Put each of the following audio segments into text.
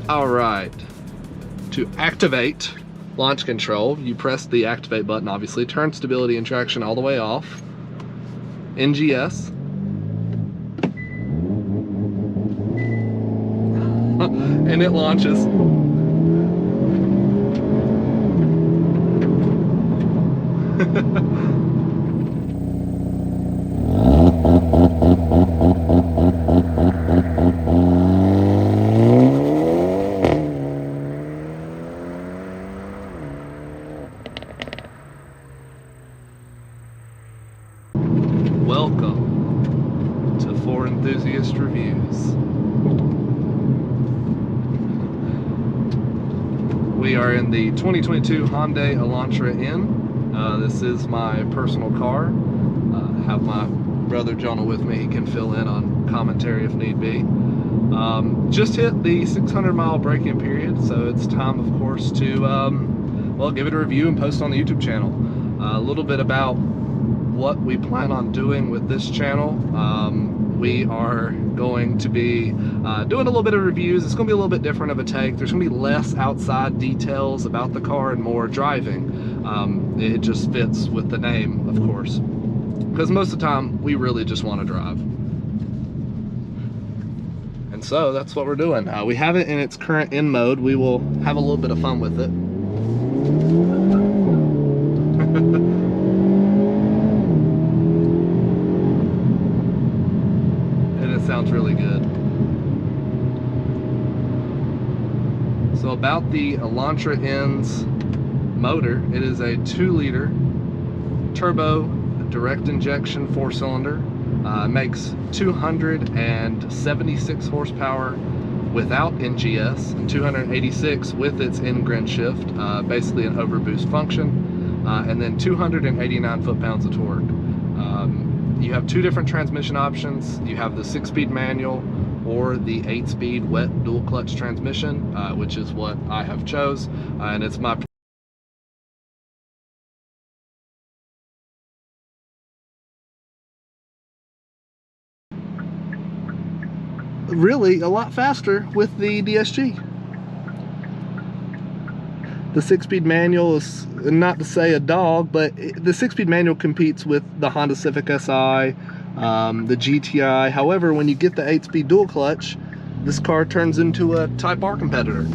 Alright, to activate launch control, you press the activate button, obviously, turn stability and traction all the way off, NGS, and it launches. Welcome to Ford Enthusiast Reviews. We are in the 2022 Hyundai Elantra N. This is my personal car. Have my brother Jonah with me. He can fill in on commentary if need be. Just hit the 600-mile break-in period, so it's time, of course, to well, give it a review and post on the YouTube channel. A little bit about what we plan on doing with this channel. We are going to be doing a little bit of reviews. It's going to be a little bit different of a take. There's going to be less outside details about the car and more driving. It just fits with the name, of course, because most of the time we really just want to drive. And so that's what we're doing. We have it in its current N mode. We will have a little bit of fun with it. Sounds really good. So about the Elantra N's motor, it is a 2-liter turbo direct injection 4-cylinder. Makes 276 horsepower without NGS and 286 with its in-grin shift, basically an overboost function, and then 289 foot-pounds of torque. You have 2 different transmission options. You have the 6-speed manual or the 8-speed wet dual clutch transmission, which is what I have chose, and it's my really a lot faster with the DSG. The 6-speed manual is, not to say a dog, but the 6-speed manual competes with the Honda Civic Si, the GTI. However, when you get the 8-speed dual clutch, this car turns into a Type R competitor,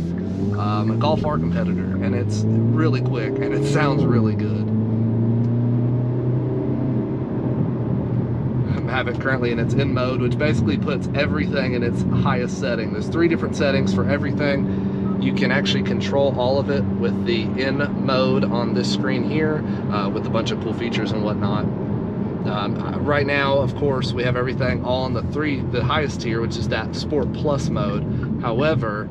a Golf R competitor, and it's really quick and it sounds really good. I have it currently in its N mode, which basically puts everything in its highest setting. There's 3 different settings for everything. You can actually control all of it with the N mode on this screen here, with a bunch of cool features and whatnot. Right now, of course, we have everything all on the highest tier, which is that Sport Plus mode. However,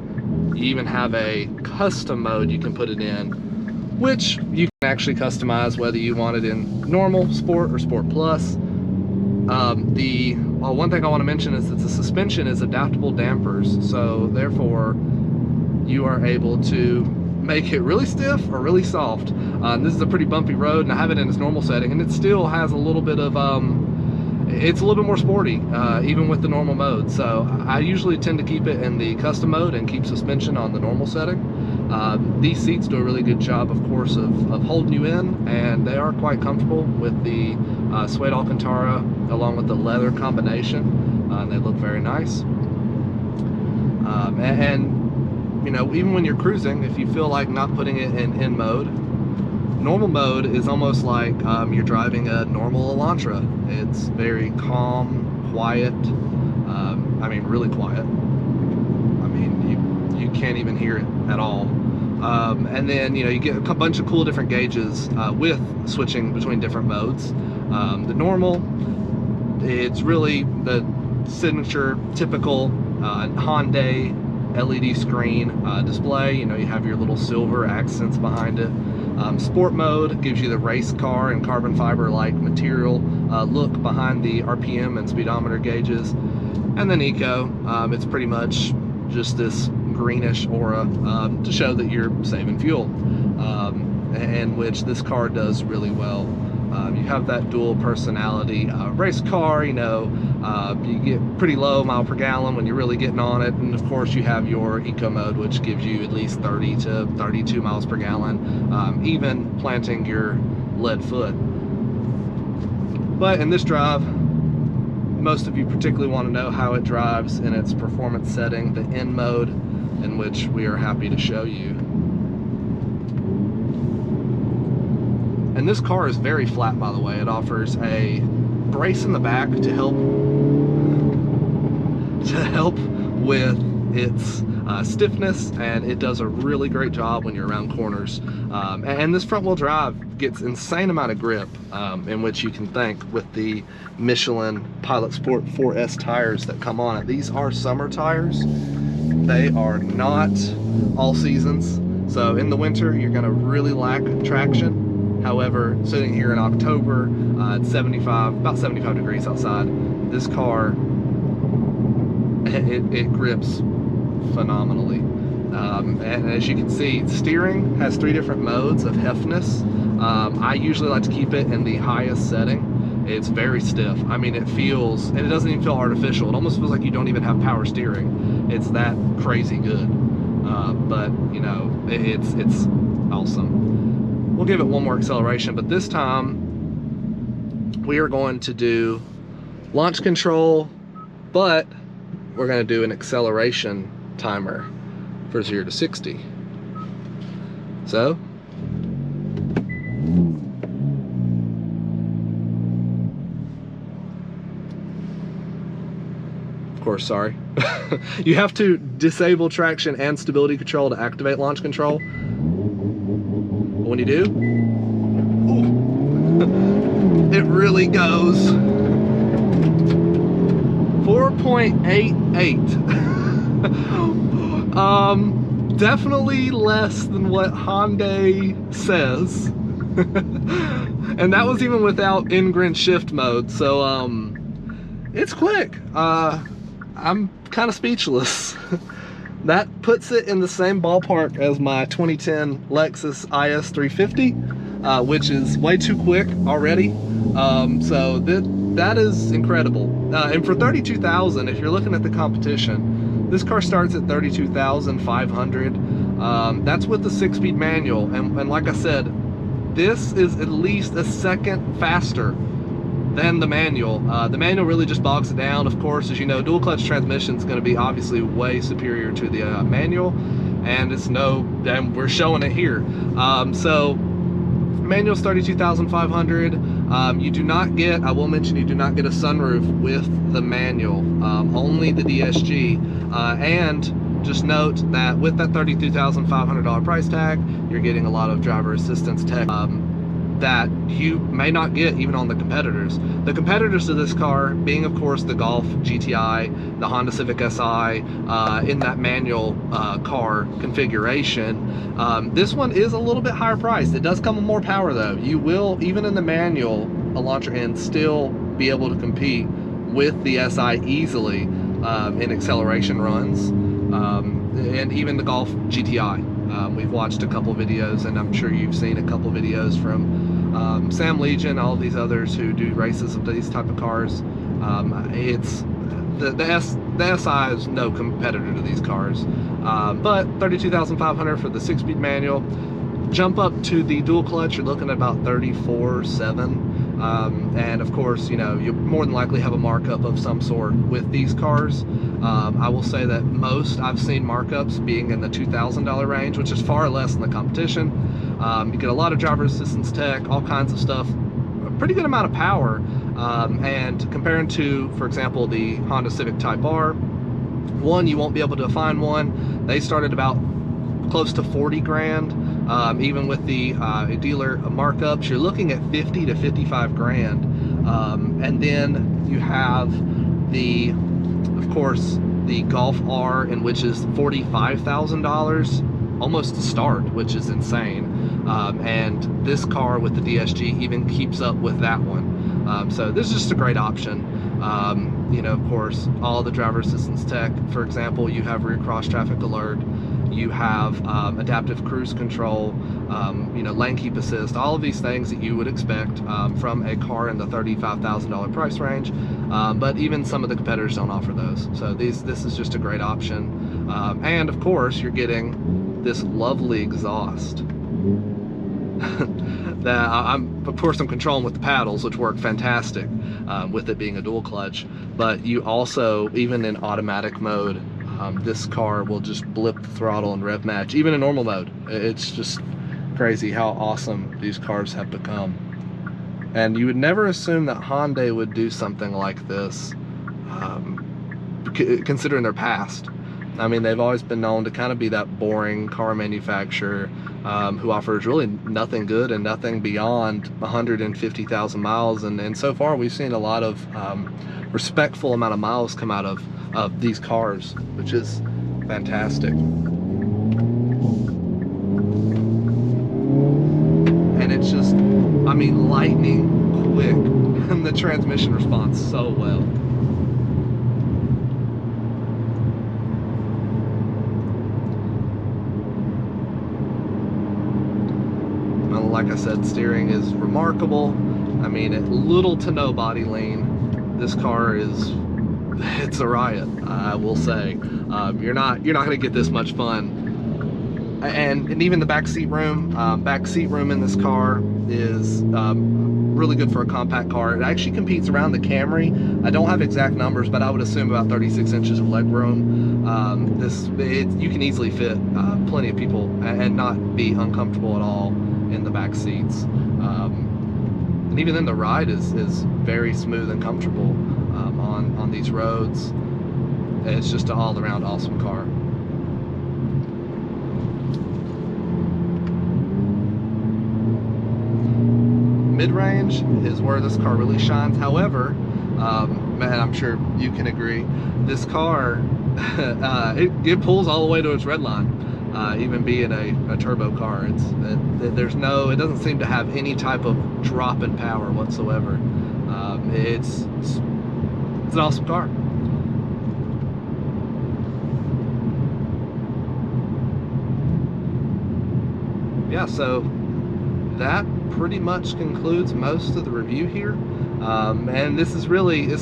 you even have a custom mode you can put it in, which you can actually customize whether you want it in normal, Sport, or Sport Plus. One thing I want to mention is that the suspension is adaptable dampers, so therefore you are able to make it really stiff or really soft. This is a pretty bumpy road, and I have it in its normal setting, and it still has a little bit of it's a little bit more sporty, even with the normal mode. So I usually tend to keep it in the custom mode and keep suspension on the normal setting. These seats do a really good job, of course, of holding you in, and they are quite comfortable with the suede Alcantara along with the leather combination. They look very nice. And you know, even when you're cruising, if you feel like not putting it in N mode, normal mode is almost like you're driving a normal Elantra. It's very calm, quiet. I mean, really quiet. I mean, you can't even hear it at all. And then, you know, you get a bunch of cool different gauges with switching between different modes. The normal, it's really the signature, typical Hyundai LED screen display. You know, you have your little silver accents behind it. Sport mode gives you the race car and carbon fiber like material look behind the RPM and speedometer gauges. And then eco, it's pretty much just this greenish aura to show that you're saving fuel, and which this car does really well. You have that dual personality race car, you know, you get pretty low mile per gallon when you're really getting on it, and of course you have your eco mode, which gives you at least 30 to 32 miles per gallon, even planting your lead foot. But in this drive, most of you particularly want to know how it drives in its performance setting, the N mode, in which we are happy to show you. And this car is very flat, by the way. It offers a brace in the back to help with its stiffness, and it does a really great job when you're around corners. And this front wheel drive gets insane amount of grip, in which you can thank with the Michelin Pilot Sport 4S tires that come on it. These are summer tires. They are not all seasons. So in the winter, you're gonna really lack traction. However, sitting here in October, it's about 75 degrees outside. This car, it grips phenomenally. And as you can see, steering has 3 different modes of heftness. I usually like to keep it in the highest setting. It's very stiff. I mean, it feels, and it doesn't even feel artificial. It almost feels like you don't even have power steering. It's that crazy good. But you know, it's awesome. We'll give it one more acceleration, but this time we are going to do launch control, but we're going to do an acceleration timer for 0 to 60. So, of course, sorry. You have to disable traction and stability control to activate launch control. When you do, ooh, it really goes. 4.88. Definitely less than what Hyundai says. And that was even without in-grid shift mode. So it's quick. I'm kind of speechless. That puts it in the same ballpark as my 2010 Lexus IS 350, which is way too quick already. So that is incredible. And for $32,000, if you're looking at the competition, this car starts at $32,500. That's with the 6-speed manual. And like I said, this is at least a second faster than the manual. The manual really just bogs it down. Of course, as you know, dual clutch transmission is going to be obviously way superior to the manual, and and we're showing it here. So manual's $32,500. You do not get, I will mention, you do not get a sunroof with the manual, only the DSG. And just note that with that $32,500 price tag, you're getting a lot of driver assistance tech that you may not get even on the competitors. The competitors to this car being, of course, the Golf GTI, the Honda Civic Si, in that manual car configuration. This one is a little bit higher priced. It does come with more power though. You will, even in the manual Elantra N, still be able to compete with the Si easily in acceleration runs, and even the Golf GTI. We've watched a couple videos, and I'm sure you've seen a couple videos from Sam Legion, all of these others who do races of these type of cars. It's the SI is no competitor to these cars, but $32,500 for the 6-speed manual. Jump up to the dual clutch, you're looking at about $34,700. And of course, you know, you more than likely have a markup of some sort with these cars. I will say that most I've seen markups being in the $2,000 range, which is far less than the competition. You get a lot of driver assistance tech, all kinds of stuff, a pretty good amount of power. And comparing to, for example, the Honda Civic Type R, one, you won't be able to find one. They started about close to 40 grand. Even with the dealer markups, you're looking at 50 to 55 grand. And then you have of course, the Golf R, in which is $45,000 almost to start, which is insane. And this car with the DSG even keeps up with that one. So this is just a great option. You know, of course, all the driver assistance tech. For example, you have rear cross traffic alert, you have adaptive cruise control, you know, lane keep assist, all of these things that you would expect from a car in the $35,000 price range. But even some of the competitors don't offer those. So this is just a great option. And of course, you're getting this lovely exhaust that I'm controlling with the paddles, which work fantastic with it being a dual clutch. But you also, even in automatic mode, this car will just blip the throttle and rev match, even in normal mode. It's just crazy how awesome these cars have become. And you would never assume that Hyundai would do something like this, considering their past. I mean, they've always been known to kind of be that boring car manufacturer who offers really nothing good and nothing beyond 150,000 miles. And so far, we've seen a lot of respectful amount of miles come out of these cars, which is fantastic. And it's just, I mean, lightning quick, and the transmission responds so well. Like I said, steering is remarkable. I mean, little to no body lean. This car it's a riot, I will say. You're not gonna get this much fun. And even the back seat room in this car is really good for a compact car. It actually competes around the Camry. I don't have exact numbers, but I would assume about 36 inches of leg room. You can easily fit plenty of people and not be uncomfortable at all in the back seats. And even then, the ride is very smooth and comfortable on these roads. It's just an all-around awesome car. Mid-range is where this car really shines. However, man, I'm sure you can agree, this car it pulls all the way to its red line. Even being a turbo car, it doesn't seem to have any type of drop in power whatsoever. It's an awesome car. Yeah, so that pretty much concludes most of the review here. And this is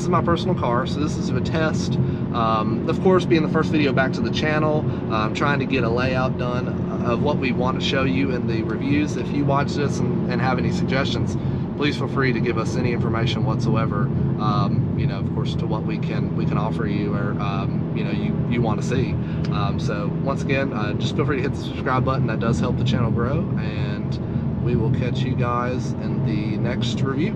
my personal car, so this is a test. Of course, being the first video back to the channel, I'm trying to get a layout done of what we want to show you in the reviews. If you watch this and have any suggestions, please feel free to give us any information whatsoever, you know, of course, to what we can offer you, or you know, you want to see. So once again, just feel free to hit the subscribe button. That does help the channel grow, and we will catch you guys in the next review.